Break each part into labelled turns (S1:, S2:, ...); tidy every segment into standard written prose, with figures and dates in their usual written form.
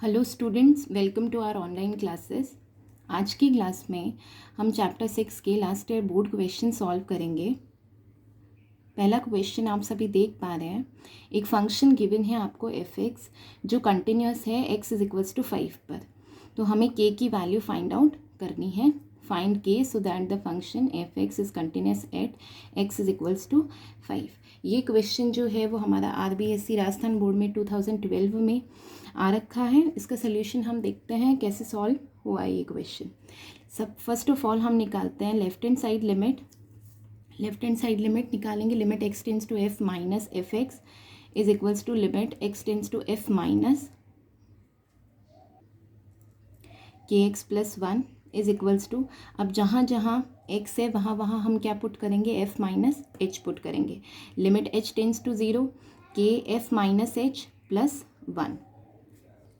S1: Hello students, welcome to our online classes. आज की class में हम चैप्टर 6 के last year board question solve करेंगे। पहला क्वेश्चन आप सभी देख पा रहे हैं। एक फंक्शन गिवन है आपको f(x) जो कंटिन्यूस है x इज इक्वल्स टू 5 पर। तो हमें k की वैल्यू फाइंड आउट करनी है। Find k so that the function f(x) is continuous at x is equals to 5। ये क्वेश्चन जो है वो हमारा RBSE राजस्थान बोर्ड में 2012 में आ रखा है। इसका सोल्यूशन हम देखते हैं कैसे सॉल्व हुआ ये क्वेश्चन। सब फर्स्ट ऑफ ऑल हम निकालते हैं left hand side limit. Left hand side limit निकालेंगे। Limit x tends to f minus f(x) is equals to limit x tends to f minus kx plus 1 is equals to, अब जहाँ जहाँ x है वहाँ वहाँ हम क्या पुट करेंगे, f माइनस h पुट करेंगे। Limit h tends to 0 k f minus h plus 1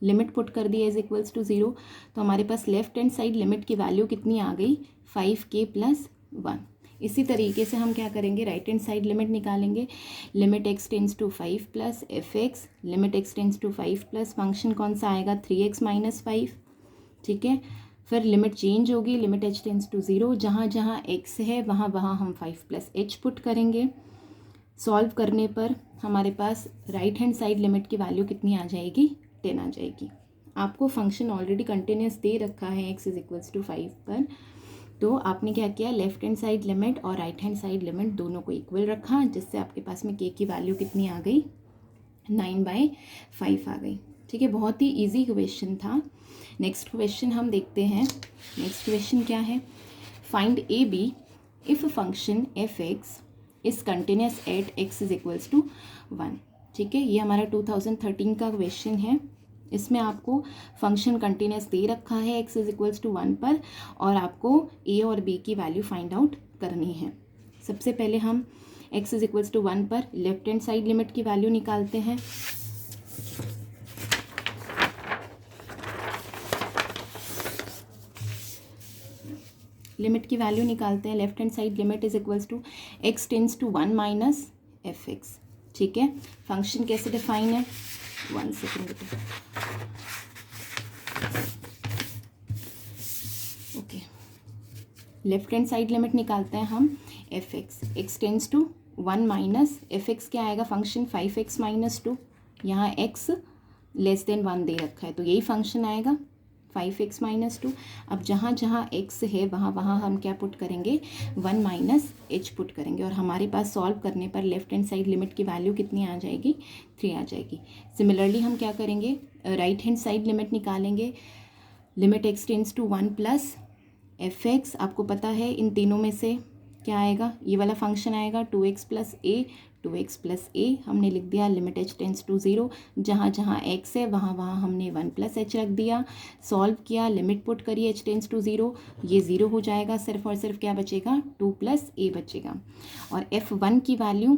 S1: limit put कर दी इज इक्वल्स टू 0। तो हमारे पास लेफ्ट हैंड साइड लिमिट की वैल्यू कितनी आ गई, 5k प्लस 1। इसी तरीके से हम क्या करेंगे, राइट हैंड साइड लिमिट निकालेंगे। Limit x tends to 5 plus f(x), limit x tends to 5 plus function कौन सा आएगा, 3x माइनस 5। ठीक है, फिर लिमिट चेंज होगी। लिमिट h टेंस टू 0, जहाँ जहाँ x है वहाँ वहाँ हम 5 प्लस h पुट करेंगे। सॉल्व करने पर हमारे पास राइट हैंड साइड लिमिट की वैल्यू कितनी आ जाएगी, 10 आ जाएगी। आपको फंक्शन ऑलरेडी कंटिन्यूस दे रखा है x इज इक्वल्स टू 5 पर। तो आपने क्या किया, लेफ्ट हैंड साइड लिमिट और राइट हैंड साइड लिमिट दोनों को इक्वल रखा, जिससे आपके पास में k की वैल्यू कितनी आ गई, 9/5 आ गई। ठीक है, बहुत ही इजी क्वेश्चन था। नेक्स्ट क्वेश्चन हम देखते हैं। नेक्स्ट क्वेश्चन क्या है, find AB if function f(x) is continuous at x is equals to 1। ठीक है, ये हमारा 2013 का क्वेश्चन है। इसमें आपको फंक्शन कंटिन्यूस दे रखा है x इज इक्वल्स टू 1 पर, और आपको a और b की वैल्यू फाइंड आउट करनी है। सबसे पहले हम x इज इक्वल्स टू 1 पर लेफ्ट हैंड साइड लिमिट की वैल्यू निकालते हैं। लिमिट की वैल्यू निकालते हैं। Left hand side limit is equals to x tends to 1 minus f(x). ठीक है, फंक्शन कैसे डिफाइन है, 1 सेकेंड बेटा। Okay, left hand side limit निकालते हैं हम f(x). x tends to 1 minus f(x) क्या आएगा, फंक्शन 5x माइनस 2। यहाँ x लेस देन 1 दे रखा है, तो यही फंक्शन आएगा 5x माइनस 2। अब जहाँ जहाँ x है वहाँ वहाँ हम क्या पुट करेंगे, 1 माइनस h पुट करेंगे, और हमारे पास सॉल्व करने पर लेफ्ट हैंड साइड लिमिट की वैल्यू कितनी आ जाएगी, 3 आ जाएगी। सिमिलरली हम क्या करेंगे, राइट हैंड साइड लिमिट निकालेंगे। Limit x tends to 1 plus f(x), आपको पता है इन तीनों में से क्या आएगा, ये वाला फंक्शन आएगा 2x plus a। 2x plus a हमने लिख दिया। लिमिट h टेंस टू 0, जहाँ जहाँ x है वहाँ वहाँ हमने 1 प्लस h रख दिया। सॉल्व किया, लिमिट पुट करिए h टेंस टू 0, ये 0 हो जाएगा। सिर्फ और सिर्फ क्या बचेगा, 2 प्लस a बचेगा। और f1 की वैल्यू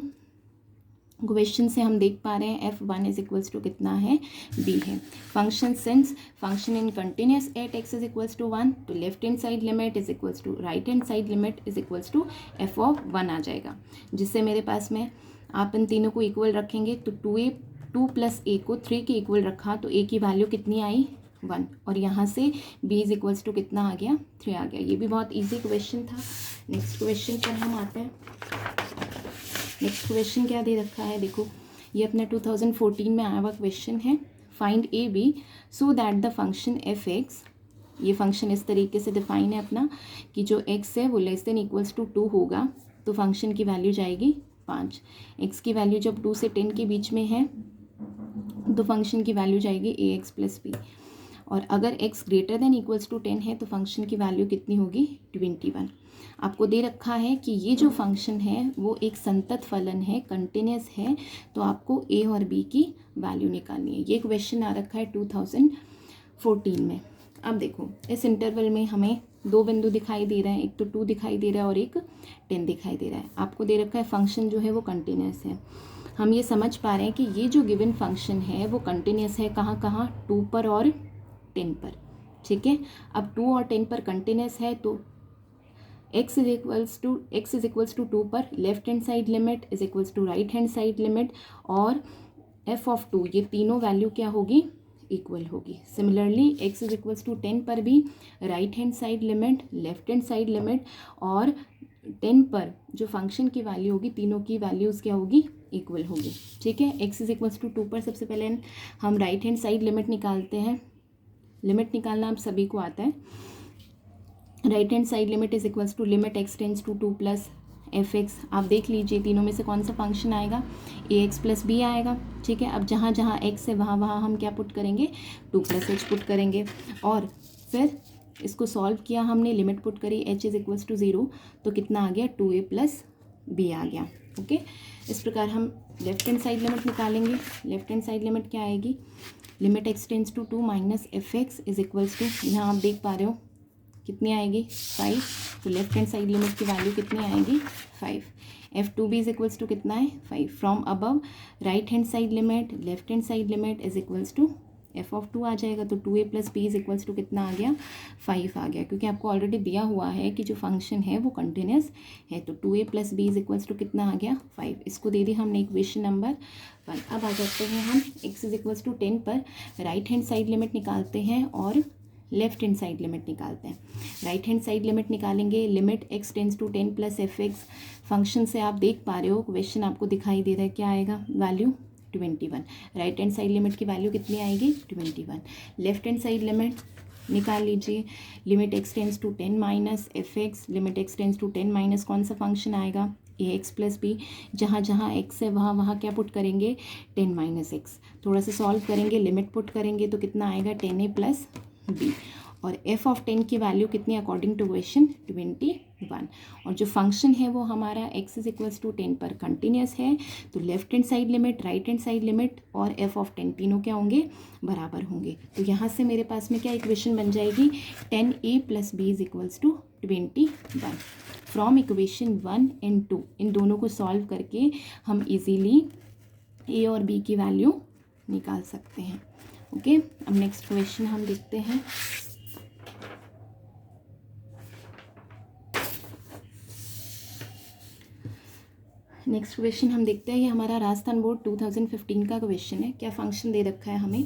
S1: क्वेश्चन से हम देख पा रहे हैं f1 इज इक्वल्स टू कितना है, b है। Function since function in continuous at x is equals to 1, तो left hand side limit is equals to right hand side limit is equals to f(1) आ जाएगा, जिससे मेरे पास में आप इन तीनों को इक्वल रखेंगे। तो 2 प्लस a को 3 के इक्वल रखा, तो a की वैल्यू कितनी आई, 1, और यहाँ से b इज इक्वल्स टू कितना आ गया, 3 आ गया। ये भी बहुत ईजी क्वेश्चन था। नेक्स्ट क्वेश्चन पर हम आते हैं। नेक्स्ट क्वेश्चन क्या दे रखा है, देखो ये अपना 2014 में आया हुआ क्वेश्चन है। Find AB so that the function f(x), ये फंक्शन इस तरीके से डिफाइन है अपना कि जो x है वो लेस देन इक्वल्स टू 2 होगा, तो फंक्शन की वैल्यू जाएगी 5। x की वैल्यू जब 2 से 10 के बीच में है तो फंक्शन की वैल्यू जाएगी ax प्लस b, और अगर x greater than equals to 10 है तो फंक्शन की वैल्यू कितनी होगी, 21। आपको दे रखा है कि ये जो फंक्शन है वो एक संतत फलन है, कंटिन्यूस है, तो आपको a और b की वैल्यू निकालनी है। ये क्वेश्चन आ रखा है 2014 में। अब देखो इस इंटरवल में हमें 2 बिंदु दिखाई दे रहे हैं, एक तो 2 दिखाई दे रहा है और एक 10 दिखाई दे रहा है। आपको दे रखा है फंक्शन जो है वो कंटिन्यूस है। हम ये समझ पा रहे हैं कि ये जो गिवन फंक्शन है वो कंटिन्यूस है, कहाँ कहाँ, 2 पर और 10 पर। ठीक है, अब 2 और 10 पर कंटिन्यूस है, तो x इज इक्वल्स टू 2 पर left hand side limit is equals to right hand side limit, और f(2), ये तीनों वैल्यू क्या होगी, इक्वल होगी। Similarly x is equals to 10 पर भी right hand side limit, left hand side limit और 10 पर जो फंक्शन की वैल्यू होगी, तीनों की वैल्यूज़ क्या होगी, इक्वल होगी। ठीक है, x इज इक्वल्स टू 2 पर सबसे पहले हम राइट हैंड साइड लिमिट निकालते हैं। लिमिट निकालना आप सभी को आता है। Right hand side limit is equals to limit x tends to 2 plus F X. आप देख लीजिए तीनों में से कौन सा फंक्शन आएगा, ए एक्स प्लस बी आएगा। ठीक है, अब जहाँ जहाँ एक्स है वहाँ वहाँ हम क्या पुट करेंगे, 2 प्लस एच पुट करेंगे और फिर इसको सॉल्व किया हमने, लिमिट पुट करी एच इज इक्वल्स टू 0, तो कितना आ गया, 2a प्लस बी आ गया। ओके, इस प्रकार हम लेफ्ट हैंड साइड लिमिट निकालेंगे। लेफ्ट हैंड साइड लिमिट क्या आएगी, limit X tends to 2 minus F X is equals to, यहाँ आप देख पा रहे हो कितनी आएगी, 5। तो लेफ्ट हैंड साइड लिमिट की वैल्यू कितनी आएगी, 5। f2b इज इक्वल्स टू कितना है, 5। From above right hand side limit, left hand side limit is equals to f of 2 आ जाएगा। तो 2a plus b is equals to कितना आ गया, 5 आ गया, क्योंकि आपको ऑलरेडी दिया हुआ है कि जो फंक्शन है वो कंटिन्यूस है। तो 2a plus b is equals to कितना आ गया, 5। इसको दे दी हमने इक्वेशन नंबर 1। अब आ जाते हैं हम x इज इक्वल्स टू 10 पर राइट हैंड साइड लिमिट निकालते हैं और लेफ्ट हैंड साइड लिमिट निकालते हैं। राइट हैंड साइड लिमिट निकालेंगे, limit x tends to 10 plus F X. Function से आप देख पा रहे हो, क्वेश्चन आपको दिखाई दे रहा है, क्या आएगा value, 21। Right hand side limit की वैल्यू कितनी आएगी, 21। लेफ्ट हैंड साइड लिमिट निकाल लीजिए, limit x tends to 10 minus F X. Limit x tends to 10 minus कौन सा फंक्शन आएगा, ए एक्स प्लस बी। जहाँ जहाँ x है वहाँ वहाँ क्या पुट करेंगे, 10 माइनस एक्स। थोड़ा सा सॉल्व करेंगे, लिमिट पुट करेंगे तो कितना आएगा, 10a प्लस बी। और f ऑफ 10 की वैल्यू कितनी, अकॉर्डिंग टू क्वेश्चन, 21। और जो फंक्शन है वो हमारा x इज इक्वल्स टू 10 पर कंटिन्यूस है। तो left hand side limit, right hand side limit और f ऑफ 10 तीनों क्या होंगे, बराबर होंगे। तो यहाँ से मेरे पास में क्या इक्वेशन बन जाएगी, 10a plus B is equals to 21। From equation 1 and 2 इन दोनों को सॉल्व करके हम इजीली a और b की वैल्यू निकाल सकते हैं। ओके, अब नेक्स्ट क्वेश्चन हम देखते हैं। नेक्स्ट क्वेश्चन हम देखते हैं, ये हमारा राजस्थान बोर्ड 2015 का क्वेश्चन है। क्या फंक्शन दे रखा है हमें,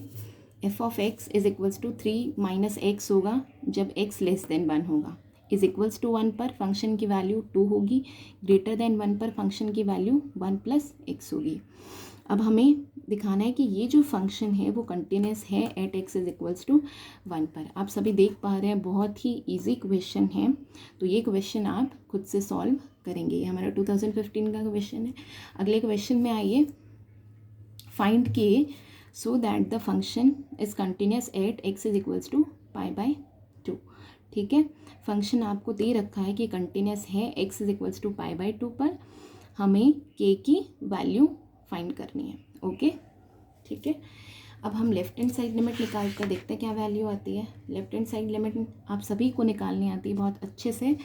S1: f of x is equals to 3 minus X होगा जब x लेस देन 1 होगा, इज इक्वल्स टू 1 पर फंक्शन की वैल्यू 2 होगी, ग्रेटर देन 1 पर फंक्शन की वैल्यू 1 प्लस एक्स होगी। अब हमें दिखाना है कि ये जो फंक्शन है वो कंटिन्यूस है at x is equals to 1 पर। आप सभी देख पा रहे हैं बहुत ही इजी क्वेश्चन है, तो ये क्वेश्चन आप खुद से सॉल्व करेंगे। ये हमारा 2015 का क्वेश्चन है। अगले क्वेश्चन में आइए, find K so that the function is continuous at x is equals to π/2। ठीक है, फंक्शन आपको दे रखा है कि कंटिन्यूस है x इज इक्वल्स टू π/2 पर, हमें k की वैल्यू फाइंड करनी है। ओके, ठीक है, अब हम लेफ्ट हैंड साइड लिमिट निकाल कर देखते हैं क्या वैल्यू आती है। लेफ्ट हैंड साइड लिमिट आप सभी को निकालनी आती है बहुत अच्छे से।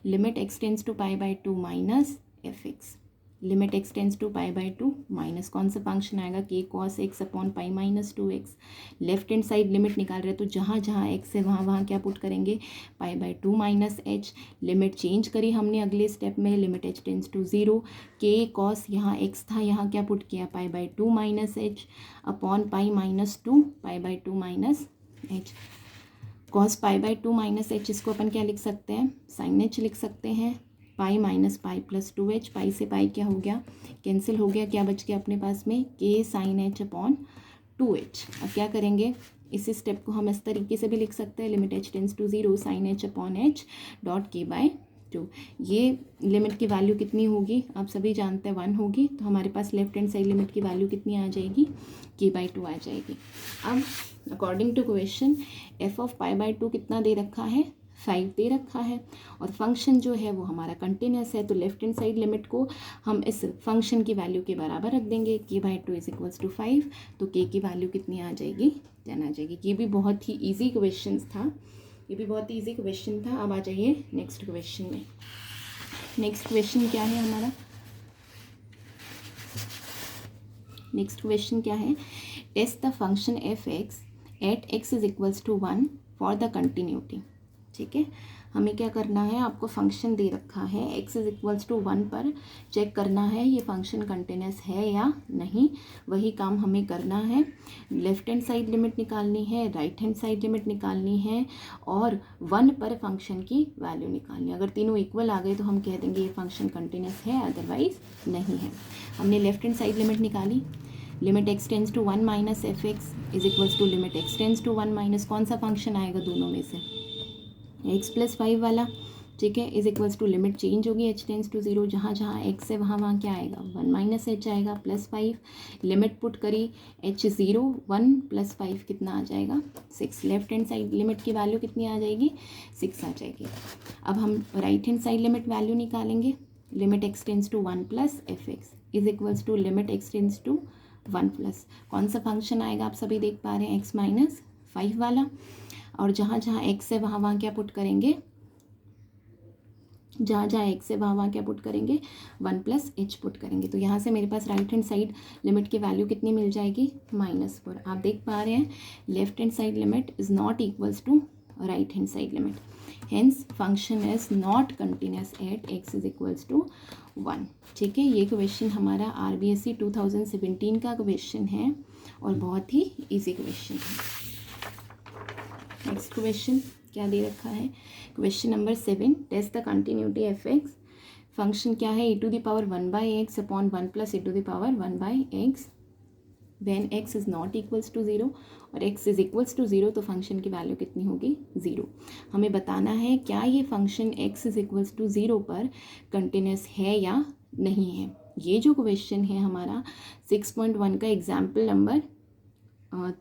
S1: Limit x tends to π/2 minus F X. Limit x tends to π/2 minus कौन सा फंक्शन आएगा, k cos x upon pi minus 2x। Left hand side limit निकाल रहे हैं तो जहाँ जहाँ x है वहाँ वहाँ क्या पुट करेंगे, π/2 माइनस h। लिमिट चेंज करी हमने अगले स्टेप में, limit h tends to 0, k cos यहाँ x था, यहाँ क्या पुट किया, π/2 minus h upon pi minus 2, π/2 minus h। cos π/2 minus h, इसको अपन क्या लिख सकते हैं, साइन h लिख सकते हैं। Pi minus pi plus 2h, पाई से पाई क्या हो गया, कैंसिल हो गया, क्या बच गया अपने पास में, k sign h upon 2h। अब क्या करेंगे, इसी स्टेप को हम इस तरीके से भी लिख सकते हैं, limit h tends to 0 sine h upon h dot k/2। ये लिमिट की वैल्यू कितनी होगी, आप सभी जानते हैं 1 होगी, तो हमारे पास लेफ्ट हैंड साइड लिमिट की वैल्यू कितनी आ जाएगी, k/2 आ जाएगी। अब according to question f of π/2 कितना दे रखा है, 5 दे रखा है, और फंक्शन जो है वो हमारा कंटिन्यूस है। तो लेफ्ट हैंड साइड लिमिट को हम इस फंक्शन की वैल्यू के बराबर रख देंगे, k/2 इज इक्वल्स टू 5। तो k की वैल्यू कितनी आ जाएगी, 10 आ जाएगी। ये भी बहुत ही ईजी क्वेश्चन था, ये भी बहुत ईजी क्वेश्चन था। अब आ जाइए नेक्स्ट क्वेश्चन में। नेक्स्ट क्वेश्चन क्या है हमारा, नेक्स्ट क्वेश्चन क्या है, test the function f(x) at x is equals to 1 for the continuity. ठीक है, हमें क्या करना है, आपको फंक्शन दे रखा है x इज इक्वल्स टू 1 पर चेक करना है ये फंक्शन कंटिन्यूस है या नहीं, वही काम हमें करना है। लेफ्ट हैंड साइड लिमिट निकालनी है, राइट हैंड साइड लिमिट निकालनी है और 1 पर फंक्शन की वैल्यू निकालनी है। अगर तीनों इक्वल आ गए तो हम कह देंगे ये फंक्शन कंटिन्यूस है, अदरवाइज नहीं है। हमने लेफ्ट हैंड साइड लिमिट निकाली, limit x tends to 1 minus F X is equals to limit x tends to 1 minus कौन सा फंक्शन आएगा दोनों में से, x प्लस 5 वाला, ठीक है, is equals to limit change होगी h टेंस टू 0, जहाँ जहाँ x है वहाँ क्या आएगा 1 माइनस h आएगा प्लस 5, लिमिट पुट करी h 0 1 प्लस 5 कितना आ जाएगा 6, लेफ्ट हैंड साइड लिमिट की वैल्यू कितनी आ जाएगी 6 आ जाएगी। अब हम right hand side limit value निकालेंगे, limit x tends to 1 plus F X is equals to limit x tends to 1 plus कौन सा फंक्शन आएगा आप सभी देख पा रहे हैं x माइनस 5 वाला, और जहाँ जहाँ x है वहाँ क्या पुट करेंगे, जहाँ जहाँ x है वहाँ क्या पुट करेंगे 1 प्लस एच पुट करेंगे। तो यहाँ से मेरे पास राइट हैंड साइड लिमिट की वैल्यू कितनी मिल जाएगी -4। आप देख पा रहे हैं left hand side limit is not equals to right hand side limit, hence function is not continuous at x is equals to 1। ठीक है, ये क्वेश्चन हमारा RBSE 2017 का क्वेश्चन है और बहुत ही इजी क्वेश्चन है। नेक्स्ट क्वेश्चन क्या दे रखा है, question number 7, test the continuity F X. Function क्या है e⁻1/x upon 1 plus e⁻1/x when x is not equals to 0 और x इज़ इक्वल्स टू 0 तो फंक्शन की वैल्यू कितनी होगी 0। हमें बताना है क्या ये function x is equals to 0 पर कंटिन्यूस है या नहीं है। ये जो क्वेश्चन है हमारा 6.1 का एग्जाम्पल नंबर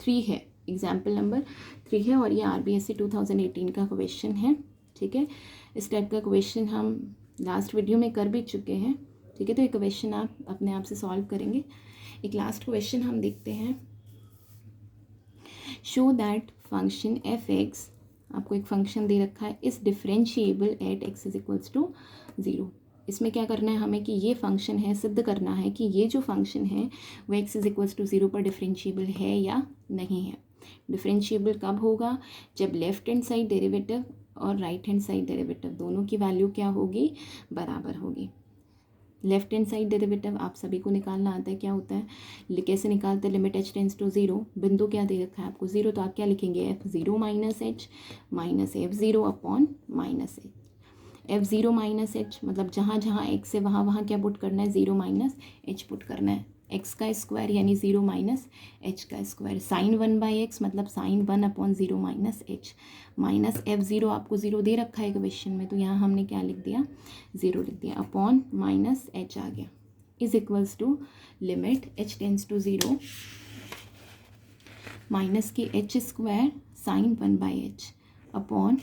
S1: 3 है, एग्जाम्पल नंबर 3 है और ये RBSE 2018 का क्वेश्चन है। ठीक है, इस टाइप का क्वेश्चन हम लास्ट वीडियो में कर भी चुके हैं। ठीक है, तो ये क्वेश्चन आप अपने आप से सॉल्व करेंगे। एक लास्ट क्वेश्चन हम देखते हैं, show that function F X, आपको एक फंक्शन दे रखा है, is differentiable at X is equals to 0। इसमें क्या करना है हमें कि ये फंक्शन है, सिद्ध करना है कि ये जो फंक्शन है वो एक्स इज इक्वल्स टू 0 पर डिफरेंशिएबल है या नहीं है। डिफरेंशिएबल कब होगा, जब लेफ्ट हैंड साइड डेरिवेटिव और राइट हैंड साइड डेरिवेटिव दोनों की वैल्यू क्या होगी, बराबर होगी। लेफ्ट हैंड साइड डेरिवेटिव आप सभी को निकालना आता है, क्या होता है, कैसे निकालते हैं, लिमिट h टेंस टू 0, बिंदु क्या दे रखा है आपको 0, तो आप क्या लिखेंगे f0 minus h minus f0 upon minus h। f0 minus h मतलब जहाँ जहाँ x है वहाँ क्या पुट करना है 0 माइनस h पुट करना है, x का स्क्वायर यानी 0 माइनस h का स्क्वायर, साइन 1/x मतलब sine 1 upon 0 minus h, minus f0 आपको 0 दे रखा है क्वेश्चन में तो यहाँ हमने क्या लिख दिया 0 लिख दिया, अपॉन माइनस h आ गया, is equals to limit h tends to 0 minus की h square sine 1/h upon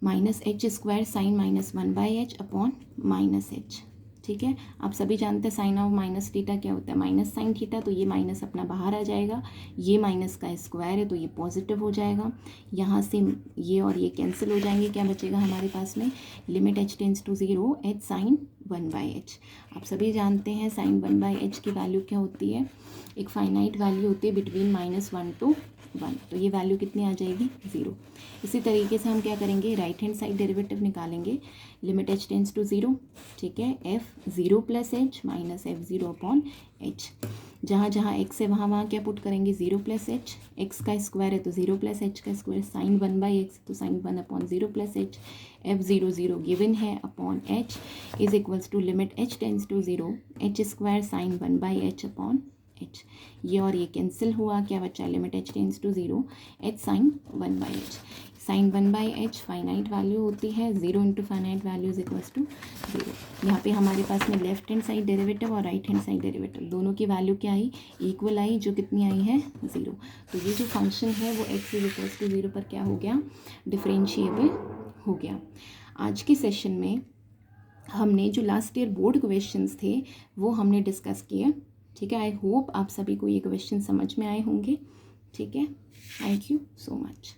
S1: minus h square sine minus 1/h upon minus h। ठीक है, आप सभी जानते हैं साइन ऑफ माइनस थीटा क्या होता है, माइनस साइन थीटा, तो ये माइनस अपना बाहर आ जाएगा, ये माइनस का स्क्वायर है तो ये पॉजिटिव हो जाएगा, यहाँ से ये और ये कैंसिल हो जाएंगे, क्या बचेगा हमारे पास में, limit h tends to 0 h sine 1/h। आप सभी जानते हैं साइन 1/h की वैल्यू क्या होती है, एक फाइनाइट वैल्यू होती है बिटवीन -1 to 1, तो ये वैल्यू कितनी आ जाएगी 0। इसी तरीके से हम क्या करेंगे, राइट हैंड साइड डेरिवेटिव निकालेंगे, लिमिट h टेंस टू 0, ठीक है, f0 plus h minus f0 upon h, जहाँ जहाँ x है वहाँ क्या पुट करेंगे 0 प्लस h, x का स्क्वायर है तो 0 प्लस h का स्क्वायर, साइन 1/x तो sine 1 upon 0 plus h, f0 0 given है upon h is equals to limit h tends to 0 h square sine 1/h upon h, ये और ये कैंसिल हुआ, क्या बचा, limit h tends to 0 h sine 1/h, sine 1/h finite value होती है, 0 into finite value is equals to 0। यहाँ पे हमारे पास में लेफ्ट हैंड साइड डेरिवेटिव और राइट हैंड साइड डेरिवेटिव दोनों की वैल्यू क्या आई, इक्वल आई, जो कितनी आई है 0। तो ये जो फंक्शन है वो x इज इक्वल्स टू 0 पर क्या हो गया, डिफरेंशिएबल हो गया। आज के सेशन में हमने जो लास्ट ईयर बोर्ड क्वेश्चंस थे वो हमने डिस्कस किए। ठीक है, आई होप आप सभी को ये क्वेश्चन समझ में आए होंगे। ठीक है, थैंक यू सो मच।